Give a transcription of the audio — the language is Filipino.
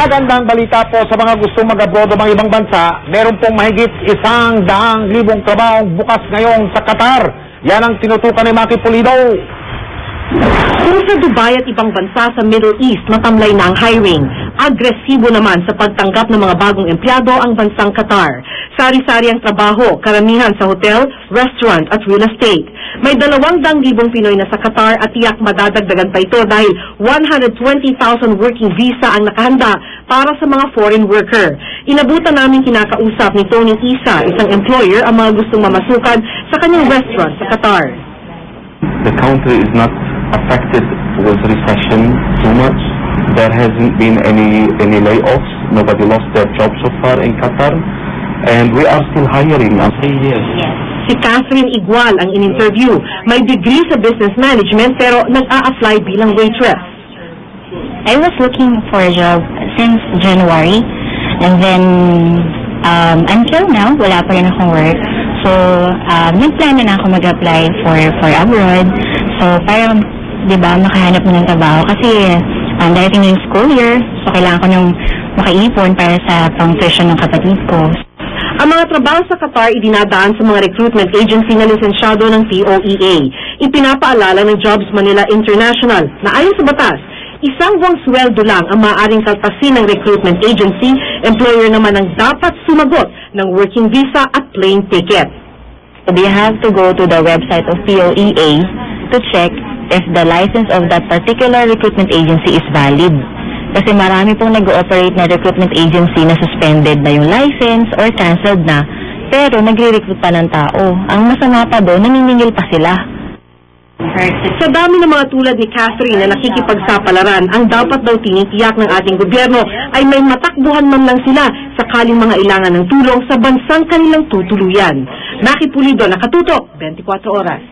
Magandang balita po sa mga gustong mag-abroad o mga ibang bansa. Meron pong mahigit 100,000 trabahong bukas ngayon sa Qatar. Yan ang tinutukan ni Maki Pulido. Kung sa Dubai at ibang bansa sa Middle East matamlay na ang hiring, agresibo naman sa pagtanggap ng mga bagong empleyado ang bansang Qatar. Sari-sari ang trabaho, karamihan sa hotel, restaurant at real estate. May 200,000 Pinoy na sa Qatar at tiyak madadagdagan pa ito dahil 120,000 working visa ang nakahanda para sa mga foreign worker. Inabutan namin kinakausap ni Tony Isa, isang employer, ang mga gustong mamasukan sa kanyang restaurant sa Qatar. The country is not affected with recession too much. There hasn't been any layoffs. Nobody lost their job so far in Qatar. And we are still hiring after 3 years. Si Catherine Igual ang in-interview. May degree sa business management pero nag-a-apply bilang waitress. I was looking for a job since January. And then until now, wala pa rin akong work. So, nagplano na ako mag-apply for abroad. So, parang, di ba, makahanap mo ng trabaho. Kasi, darating yung school year, so kailangan ko nung makaipon para sa pang-tuition ng kapatid ko. Ang mga trabaho sa Qatar idinadaan sa mga recruitment agency na lisensyado ng POEA. Ipinapaalala ng Jobs Manila International na ayon sa batas, isang buwang sweldo lang ang maaaring kaltasin ng recruitment agency, employer naman ang dapat sumagot ng working visa at plane ticket. So you have to go to the website of POEA to check if the license of that particular recruitment agency is valid. Kasi marami pong nag-ooperate na recruitment agency na suspended na yung license or cancelled na, pero nagre-recruit pa ng tao. Ang masama pa doon, naniningil pa sila. Sa dami ng mga tulad ni Catherine na nakikipagsapalaran, ang dapat daw tinitiyak ng ating gobyerno ay may matakbuhan man lang sila sakaling mga ilangan ng tulong sa bansang kanilang tutuluyan. Maki Pulido, nakatutok, 24 oras.